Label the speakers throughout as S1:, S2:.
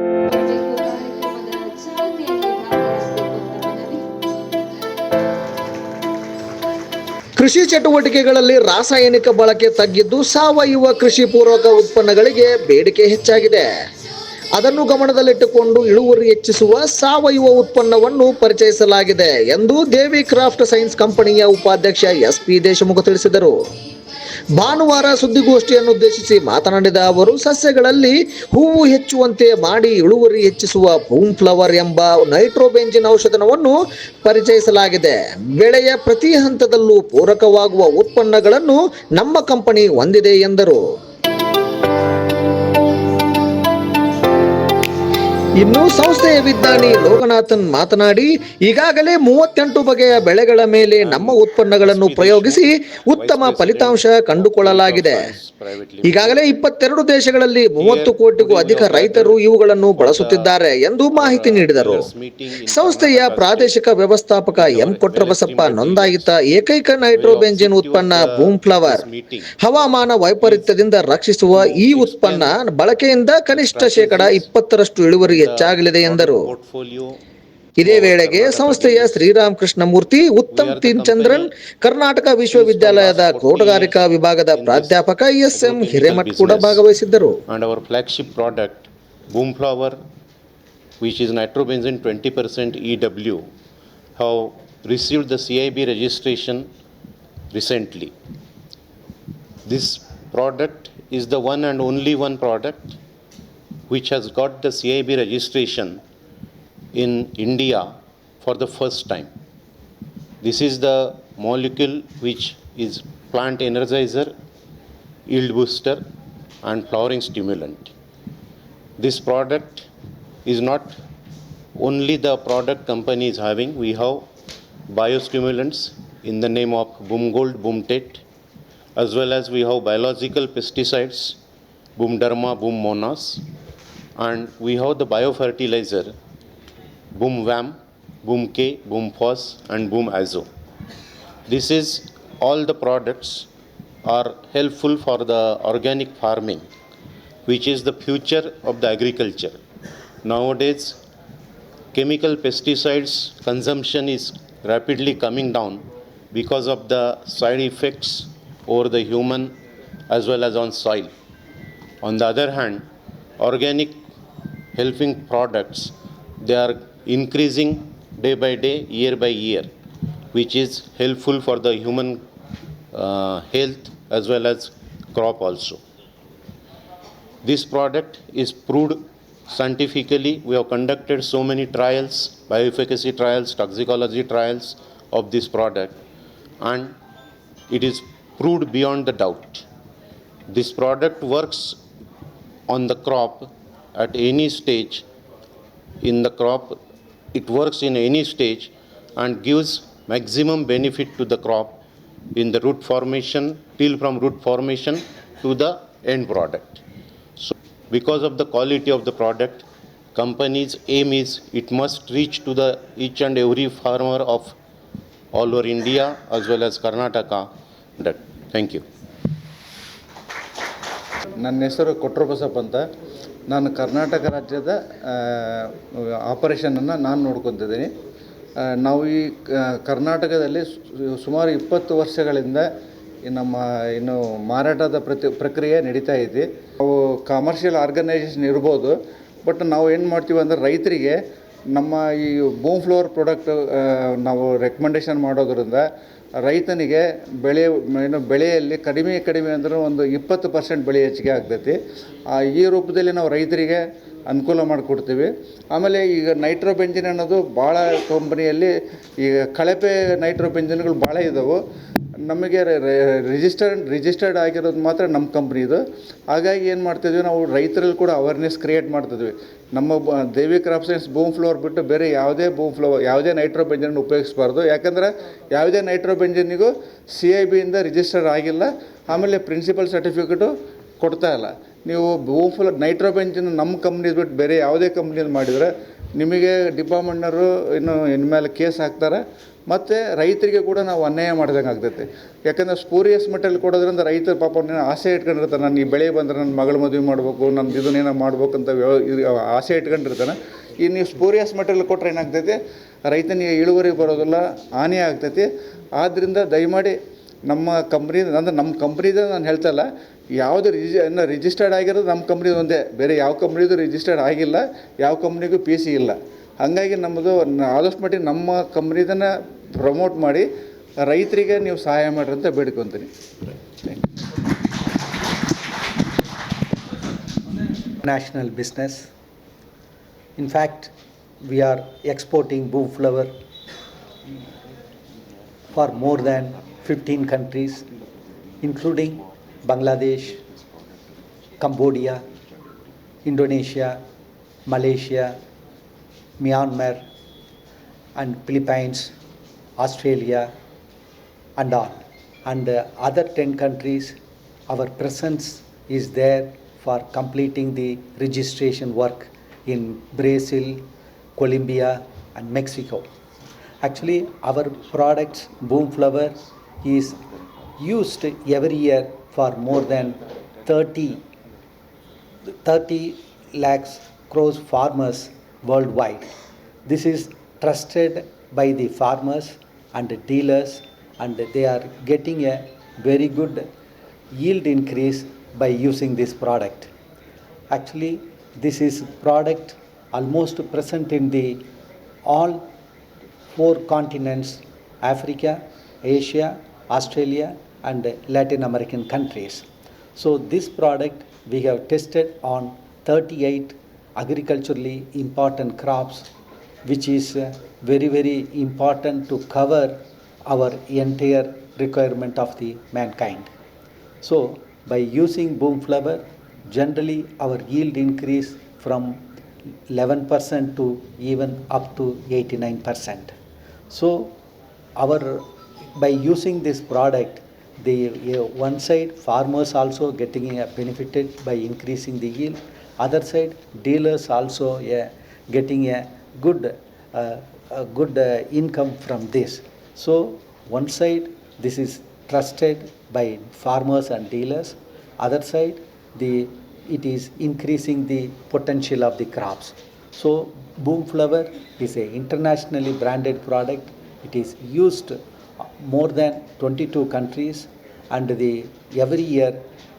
S1: ಮಾಡಬೇಕು ಕಾರ್ಯಕ್ರಮದ ಚಾಲನೆಯಲ್ಲಿ ಭಾಗವಹಿಸಬೇಕು ಅಂತ ಮನವಿ.
S2: ಕೃಷಿ ಚಟುವಟಿಕೆಗಳಲ್ಲಿ ರಾಸಾಯನಿಕ ಬಳಕೆ ತಗ್ಗಿದ್ದು ಸಾವಯವ ಕೃಷಿ ಪೂರಕ ಉತ್ಪನ್ನಗಳಿಗೆ ಬೇಡಿಕೆ ಹೆಚ್ಚಾಗಿದೆ. ಅದನ್ನು ಗಮನದಲ್ಲಿಟ್ಟುಕೊಂಡು ಇಳುವರಿ ಹೆಚ್ಚಿಸುವ ಸಾವಯವ ಉತ್ಪನ್ನವನ್ನು ಪರಿಚಯಿಸಲಾಗಿದೆ ಎಂದು ದೇವಿ ಕ್ರಾಫ್ಟ್ ಸೈನ್ಸ್ ಕಂಪನಿಯ ಉಪಾಧ್ಯಕ್ಷ ಎಸ್.ಪಿ. ದೇಶಮುಖ ತಿಳಿಸಿದರು. ಭಾನುವಾರ ಸುದ್ದಿಗೋಷ್ಠಿಯನ್ನು ಉದ್ದೇಶಿಸಿ ಮಾತನಾಡಿದ ಅವರು, ಸಸ್ಯಗಳಲ್ಲಿ ಹೂವು ಹೆಚ್ಚುವಂತೆ ಮಾಡಿ ಇಳುವರಿ ಹೆಚ್ಚಿಸುವ ಬೂಮ್ ಫ್ಲವರ್ ಎಂಬ ನೈಟ್ರೋಬೆಂಜಿನ್ ಔಷಧವನ್ನು ಪರಿಚಯಿಸಲಾಗಿದೆ. ಬೆಳೆಯ ಪ್ರತಿ ಹಂತದಲ್ಲೂ ಪೂರಕವಾಗುವ ಉತ್ಪನ್ನಗಳನ್ನು ನಮ್ಮ ಕಂಪನಿ ಹೊಂದಿದೆ ಎಂದರು. ಇನ್ನು ಸಂಸ್ಥೆಯ ವಿಜ್ಞಾನಿ ಲೋಕನಾಥನ್ ಮಾತನಾಡಿ, ಈಗಾಗಲೇ 38 ಬಗೆಯ ಬೆಳೆಗಳ ಮೇಲೆ ನಮ್ಮ ಉತ್ಪನ್ನಗಳನ್ನು ಪ್ರಯೋಗಿಸಿ ಉತ್ತಮ ಫಲಿತಾಂಶ ಕಂಡುಕೊಳ್ಳಲಾಗಿದೆ. ಈಗಾಗಲೇ 22 ದೇಶಗಳಲ್ಲಿ 30 ಕೋಟಿಗೂ ಅಧಿಕ ರೈತರು ಇವುಗಳನ್ನು ಬಳಸುತ್ತಿದ್ದಾರೆ ಎಂದು ಮಾಹಿತಿ ನೀಡಿದರು. ಸಂಸ್ಥೆಯ ಪ್ರಾದೇಶಿಕ ವ್ಯವಸ್ಥಾಪಕ ಎಂ ಕೊಟ್ರಬಸಪ್ಪ, ನೋಂದಾಯಿತ ಏಕೈಕ ನೈಟ್ರೋಬೆಂಜಿನ್ ಉತ್ಪನ್ನ ಬೂಮ್ ಫ್ಲವರ್ ಹವಾಮಾನ ವೈಪರೀತ್ಯದಿಂದ ರಕ್ಷಿಸುವ ಈ ಉತ್ಪನ್ನ ಬಳಕೆಯಿಂದ ಕನಿಷ್ಠ 20% ಇಳುವರಿ ಹೆಚ್ಚಾಗಲಿದೆ ಎಂದರು. ಇದೇ ವೇಳೆಗೆ ಸಂಸ್ಥೆಯ ಶ್ರೀರಾಮಕೃಷ್ಣ ಮೂರ್ತಿ, ಉತ್ತಮ್ ತಿನ್ಚಂದ್ರನ್, ಕರ್ನಾಟಕ ವಿಶ್ವವಿದ್ಯಾಲಯದ ತೋಟಗಾರಿಕಾ ವಿಭಾಗದ ಪ್ರಾಧ್ಯಾಪಕ ಎಸ್.ಎಂ. ಹಿರೇಮಠ್ ಕೂಡ ಭಾಗವಹಿಸಿದ್ದರು.
S3: And our flagship product Boom Flower, which is nitrobenzene 20% EW, have received the CIB registration recently. This product is the one and only one product which has got the CIB registration in India for the first time. This is the molecule which is plant energizer, yield booster and flowering stimulant. This product is not only the product company is having, we have biostimulants in the name of Boom Gold, Boom Tet, as well as we have biological pesticides, Boom Derma, Boom Monas, and we have the biofertilizer Boom VAM, Boom K, Boom Phos and Boom Azo. This is all the products are helpful for the organic farming, which is the future of the agriculture. Nowadays chemical pesticides consumption is rapidly coming down because of the side effects over the human as well as on soil. On the other hand, organic helping products, they are increasing day by day, year by year, which is helpful for the human health as well as crop also. This product is proved scientifically. We have conducted so many trials, bioefficacy trials, toxicology trials of this product, and it is proved beyond the doubt. This product works on the crop at any stage in the crop. It works in any stage and gives maximum benefit to the crop in the root formation, till from root formation to the end product. So because of the quality of the product, company's aim is it must reach to the each and every farmer of all over India as well as Karnataka. Thank you.
S4: ನನ್ನ ಹೆಸರು ಕೊಟ್ರಬಸಪ್ಪ ಅಂತ. ನಾನು ಕರ್ನಾಟಕ ರಾಜ್ಯದ ಆಪರೇಷನನ್ನು ನಾನು ನೋಡ್ಕೊತಿದ್ದೀನಿ. ನಾವು ಈ ಕರ್ನಾಟಕದಲ್ಲಿ ಸುಮಾರು 20 ವರ್ಷಗಳಿಂದ ನಮ್ಮ ಇನ್ನು ಮಾರಾಟದ ಪ್ರಕ್ರಿಯೆ ನಡೀತಾ ಇದೆ. ನಾವು ಕಮರ್ಷಿಯಲ್ ಆರ್ಗನೈಸೇಷನ್ ಇರ್ಬೋದು, ಬಟ್ ನಾವು ಏನು ಮಾಡ್ತೀವಿ ಅಂದರೆ ರೈತರಿಗೆ ನಮ್ಮ ಈ ಬೂಮ್ ಫ್ಲವರ್ ಪ್ರಾಡಕ್ಟ್ ನಾವು ರೆಕಮೆಂಡೇಷನ್ ಮಾಡೋದ್ರಿಂದ ರೈತನಿಗೆ ಬೆಳೆಯಲ್ಲಿ ಕಡಿಮೆ ಅಂದರೂ ಒಂದು 20% ಬೆಳೆ ಹೆಚ್ಚಿಗೆ ಆಗ್ತೈತಿ. ಈ ರೂಪದಲ್ಲಿ ನಾವು ರೈತರಿಗೆ ಅನುಕೂಲ ಮಾಡಿಕೊಡ್ತೀವಿ. ಆಮೇಲೆ ಈಗ ನೈಟ್ರೋಬೆಂಜಿನ್ ಅನ್ನೋದು ಭಾಳ ಕಂಪ್ನಿಯಲ್ಲಿ ಈಗ ಕಳಪೆ ನೈಟ್ರೋಬೆಂಜಿನ್ಗಳು ಭಾಳ ಇದ್ದಾವೆ. ನಮಗೆ ರಿಜಿಸ್ಟರ್ಡ್ ಆಗಿರೋದು ಮಾತ್ರ ನಮ್ಮ ಕಂಪ್ನಿದು. ಹಾಗಾಗಿ ಏನು ಮಾಡ್ತಿದ್ವಿ, ನಾವು ರೈತರಲ್ಲಿ ಕೂಡ ಅವೇರ್ನೆಸ್ ಕ್ರಿಯೇಟ್ ಮಾಡ್ತಿದ್ವಿ. ನಮ್ಮ ದೇವಿ ಕ್ರಾಫ್ಟ್ ಸೈನ್ಸ್ ಬೂಮ್ ಫ್ಲವರ್ ಬಿಟ್ಟು ಬೇರೆ ಯಾವುದೇ ನೈಟ್ರೋಬೆಂಜಿನ್ ಉಪಯೋಗಿಸಬಾರ್ದು. ಯಾಕಂದರೆ ಯಾವುದೇ ನೈಟ್ರೋಬೆಂಜಿನ್ನಿಗೂ CIBಯಿಂದ ರಿಜಿಸ್ಟರ್ ಆಗಿಲ್ಲ. ಆಮೇಲೆ ಪ್ರಿನ್ಸಿಪಲ್ ಸರ್ಟಿಫಿಕೇಟು ಕೊಡ್ತಾ ಇಲ್ಲ. ನೀವು ಬೂಮ್ ಫ್ಲವರ್ ನೈಟ್ರೋಬೆಂಜಿನ್ ನಮ್ಮ ಕಂಪ್ನಿದು ಬಿಟ್ಟು ಬೇರೆ ಯಾವುದೇ ಕಂಪ್ನಿಯಲ್ಲಿ ಮಾಡಿದರೆ ನಿಮಗೆ ಡಿಪಾರ್ಟ್ಮೆಂಟ್ನವರು ಇನ್ಮೇಲೆ ಕೇಸ್ ಹಾಕ್ತಾರೆ, ಮತ್ತು ರೈತರಿಗೆ ಕೂಡ ನಾವು ಅನ್ಯಾಯ ಮಾಡ್ದಂಗೆ ಆಗ್ತೈತೆ. ಯಾಕಂದರೆ ಸ್ಪೂರಿಯಸ್ ಮೆಟೀರಿಯಲ್ ಕೊಡೋದ್ರಿಂದ ರೈತರು ಪಾಪ ಆಸೆ ಇಟ್ಕೊಂಡಿರ್ತಾನೆ, ನಾನು ಈ ಬೆಳೆ ಬಂದರೆ ನನ್ನ ಮಗಳ ಮದುವೆ ಮಾಡಬೇಕು, ನನ್ನ ಇದನ್ನೇನೋ ಮಾಡ್ಬೇಕು ಅಂತ ಆಸೆ ಇಟ್ಕೊಂಡಿರ್ತಾನೆ. ಈ ನೀವು ಸ್ಪೂರಿಯಸ್ ಮೆಟೀರಿಯಲ್ ಕೊಟ್ಟರೆ ಏನಾಗ್ತೈತಿ, ರೈತನಿಗೆ ಇಳುವರಿ ಬರೋದಿಲ್ಲ, ಹಾನಿ ಆಗ್ತೈತಿ. ಆದ್ದರಿಂದ ದಯಮಾಡಿ ನಮ್ಮ ಕಂಪ್ನಿ ಅಂದರೆ ನಮ್ಮ ಕಂಪ್ನಿದ ನಾನು ಹೇಳ್ತಾ ಇಲ್ಲ, ಯಾವುದು ರಿಜಿಸ್ಟರ್ಡ್ ಆಗಿರೋದು ನಮ್ಮ ಕಂಪ್ನಿದು ಒಂದೇ, ಬೇರೆ ಯಾವ ಕಂಪ್ನಿದು ರಿಜಿಸ್ಟರ್ಡ್ ಆಗಿಲ್ಲ, ಯಾವ ಕಂಪ್ನಿಗೂ PC ಇಲ್ಲ. ಹಾಗಾಗಿ ನಮ್ಮದು ಆದಷ್ಟು ಮಟ್ಟಿಗೆ ನಮ್ಮ ಕಂಪ್ನಿದನ್ನು ಪ್ರಮೋಟ್ ಮಾಡಿ ರೈತರಿಗೆ ನೀವು ಸಹಾಯ ಮಾಡಿರಿ ಅಂತ ಬೇಡ್ಕೊತೀನಿ.
S5: National business. In fact, we are exporting boom flower for more than 15 countries, including Bangladesh, Cambodia, Indonesia, Malaysia, Myanmar, and Philippines, Australia, and all. And other 10 countries, our presence is there for completing the registration work in Brazil, Colombia, and Mexico. Actually, our products, boom flower, is used every year for more than 30 lakhs crores farmers worldwide. This is trusted by the farmers and the dealers, and they are getting a very good yield increase by using this product. Actually, this is product almost present in the all 4 continents: Africa, Asia, Australia, and Latin American countries. So this product we have tested on 38 agriculturally important crops, which is very, very important to cover our entire requirement of the mankind. So by using boom flower, generally our yield increase from 11% to even up to 89%. So by using this product, the one side farmers also getting benefited by increasing the yield, other side dealers also getting a good income from this. So one side this is trusted by farmers and dealers, other side it is increasing the potential of the crops. So boom flower is a internationally branded product. It is used more than 22 countries, and every year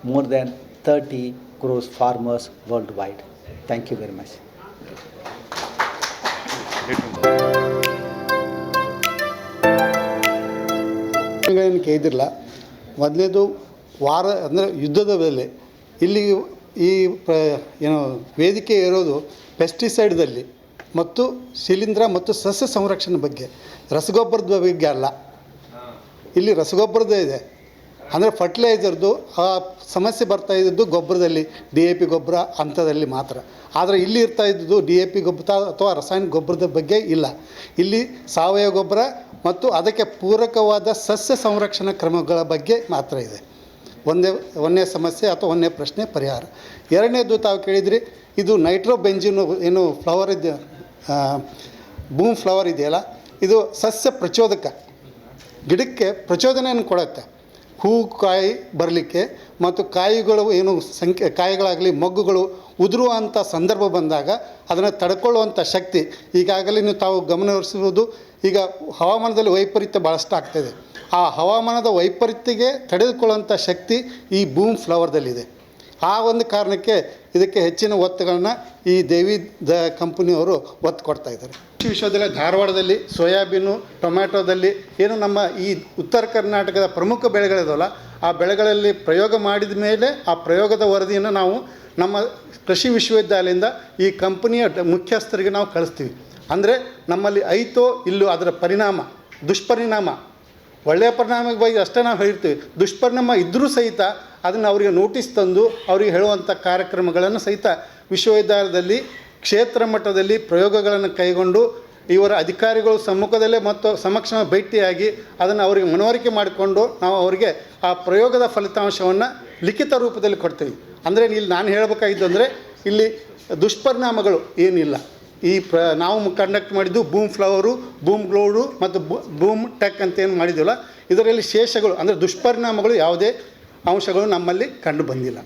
S5: more than 30 crores farmers worldwide. Thank you very much.
S6: ಏನು ಕೇಳಿದಿರಲ್ಲ. ಮೊದಲನೇದು ವಾರ ಅಂದರೆ ಯುದ್ಧದ ವೇಳೆ ಇಲ್ಲಿ ಈ ವೇದಿಕೆ ಇರೋದು ಪೆಸ್ಟಿಸೈಡ್ದಲ್ಲಿ ಮತ್ತು ಶಿಲೀಂಧ್ರ ಮತ್ತು ಸಸ್ಯ ಸಂರಕ್ಷಣೆ ಬಗ್ಗೆ, ರಸಗೊಬ್ಬರದ ಬಗ್ಗೆ ಅಲ್ಲ. ಇಲ್ಲಿ ರಸಗೊಬ್ಬರದೇ ಇದೆ, ಅಂದರೆ ಫರ್ಟಿಲೈಸರ್ದು ಆ ಸಮಸ್ಯೆ ಬರ್ತಾ ಇದ್ದದ್ದು ಗೊಬ್ಬರದಲ್ಲಿ, DAP ಗೊಬ್ಬರ ಅಂಥದ್ದಲ್ಲಿ ಮಾತ್ರ. ಆದರೆ ಇಲ್ಲಿ ಇರ್ತಾ ಇದ್ದದ್ದು DAP ಗೊಬ್ಬರ ಅಥವಾ ರಾಸಾಯನಿಕ ಗೊಬ್ಬರದ ಬಗ್ಗೆ ಇಲ್ಲ. ಇಲ್ಲಿ ಸಾವಯವ ಗೊಬ್ಬರ ಮತ್ತು ಅದಕ್ಕೆ ಪೂರಕವಾದ ಸಸ್ಯ ಸಂರಕ್ಷಣಾ ಕ್ರಮಗಳ ಬಗ್ಗೆ ಮಾತ್ರ ಇದೆ. ಒಂದೇ ಸಮಸ್ಯೆ ಅಥವಾ ಒಂದೇ ಪ್ರಶ್ನೆ ಪರಿಹಾರ. ಎರಡನೇದು ತಾವು ಕೇಳಿದ್ರಿ, ಇದು ನೈಟ್ರೋಬೆಂಜಿನ್ ಏನು ಫ್ಲವರ್ ಇದೆ, ಬೂಮ್ ಫ್ಲವರ್ ಇದೆಯಲ್ಲ, ಇದು ಸಸ್ಯ ಪ್ರಚೋದಕ, ಗಿಡಕ್ಕೆ ಪ್ರಚೋದನೆಯನ್ನು ಕೊಡುತ್ತೆ. ಹೂವು ಕಾಯಿ ಬರಲಿಕ್ಕೆ ಮತ್ತು ಕಾಯಿಗಳು ಕಾಯಿಗಳಾಗಲಿ ಮೊಗ್ಗುಗಳು ಉದುರುವಂಥ ಸಂದರ್ಭ ಬಂದಾಗ ಅದನ್ನು ತಡ್ಕೊಳ್ಳುವಂಥ ಶಕ್ತಿ, ಈಗಾಗಲೇ ತಾವು ಗಮನಹರಿಸಿರುವುದು, ಈಗ ಹವಾಮಾನದಲ್ಲಿ ವೈಪರೀತ್ಯ ಭಾಳಷ್ಟು ಆಗ್ತಾಯಿದೆ. ಆ ಹವಾಮಾನದ ವೈಪರೀತ್ಯಗೆ ತಡೆದುಕೊಳ್ಳುವಂಥ ಶಕ್ತಿ ಈ ಬೂಮ್ ಫ್ಲವರ್ದಲ್ಲಿದೆ. ಆ ಒಂದು ಕಾರಣಕ್ಕೆ ಇದಕ್ಕೆ ಹೆಚ್ಚಿನ ಒತ್ತುಗಳನ್ನ ಈ ದೇವಿ ಕಂಪನಿಯವರು ಒತ್ತು ಕೊಡ್ತಾ ಇದ್ದಾರೆ. ಕೃಷಿ ವಿಶ್ವವಿದ್ಯಾಲಯ ಧಾರವಾಡದಲ್ಲಿ ಸೋಯಾಬೀನು, ಟೊಮ್ಯಾಟೋದಲ್ಲಿ ಏನು ನಮ್ಮ ಈ ಉತ್ತರ ಕರ್ನಾಟಕದ ಪ್ರಮುಖ ಬೆಳೆಗಳಿದಾವಲ್ಲ, ಆ ಬೆಳೆಗಳಲ್ಲಿ ಪ್ರಯೋಗ ಮಾಡಿದ ಮೇಲೆ ಆ ಪ್ರಯೋಗದ ವರದಿಯನ್ನು ನಾವು ನಮ್ಮ ಕೃಷಿ ವಿಶ್ವವಿದ್ಯಾಲಯದಿಂದ ಈ ಕಂಪನಿಯ ಮುಖ್ಯಸ್ಥರಿಗೆ ನಾವು ಕಳಿಸ್ತೀವಿ. ಅಂದರೆ ನಮ್ಮಲ್ಲಿ ಐತೋ ಇಲ್ಲೋ ಅದರ ಪರಿಣಾಮ, ದುಷ್ಪರಿಣಾಮ, ಒಳ್ಳೆಯ ಪರಿಣಾಮದ ಬಗ್ಗೆ ಅಷ್ಟೇ ನಾವು ಹೇಳ್ತೀವಿ, ದುಷ್ಪರಿಣಾಮ ಇದ್ದರೂ ಸಹಿತ ಅದನ್ನು ಅವರಿಗೆ ನೋಟಿಸ್ ತಂದು ಅವರಿಗೆ ಹೇಳುವಂಥ ಕಾರ್ಯಕ್ರಮಗಳನ್ನು ಸಹಿತ ವಿಶ್ವವಿದ್ಯಾಲಯದಲ್ಲಿ ಕ್ಷೇತ್ರ ಮಟ್ಟದಲ್ಲಿ ಪ್ರಯೋಗಗಳನ್ನು ಕೈಗೊಂಡು ಇವರ ಅಧಿಕಾರಿಗಳು ಸಮ್ಮುಖದಲ್ಲೇ ಮತ್ತು ಸಮಕ್ಷಮ ಭೇಟಿಯಾಗಿ ಅದನ್ನು ಅವರಿಗೆ ಮನವರಿಕೆ ಮಾಡಿಕೊಂಡು ನಾವು ಅವರಿಗೆ ಆ ಪ್ರಯೋಗದ ಫಲಿತಾಂಶವನ್ನು ಲಿಖಿತ ರೂಪದಲ್ಲಿ ಕೊಡ್ತೀವಿ. ಅಂದರೆ ಇಲ್ಲಿ ನಾನು ಹೇಳಬೇಕಾಗಿದ್ದು ಅಂದರೆ ಇಲ್ಲಿ ದುಷ್ಪರಿಣಾಮಗಳು ಏನಿಲ್ಲ, ನಾವು ಕಂಡಕ್ಟ್ ಮಾಡಿದ್ದು ಬೂಮ್ ಫ್ಲವರು, ಬೂಮ್ ಗ್ಲೋಡು ಮತ್ತು ಬೂಮ್ ಟೆಕ್ ಅಂತ ಏನು ಮಾಡಿದ್ದೀವಲ್ಲ, ಇದರಲ್ಲಿ ಶೇಷಗಳು ಅಂದರೆ ದುಷ್ಪರಿಣಾಮಗಳು ಯಾವುದೇ ಅಂಶಗಳು ನಮ್ಮಲ್ಲಿ ಕಂಡು ಬಂದಿಲ್ಲ.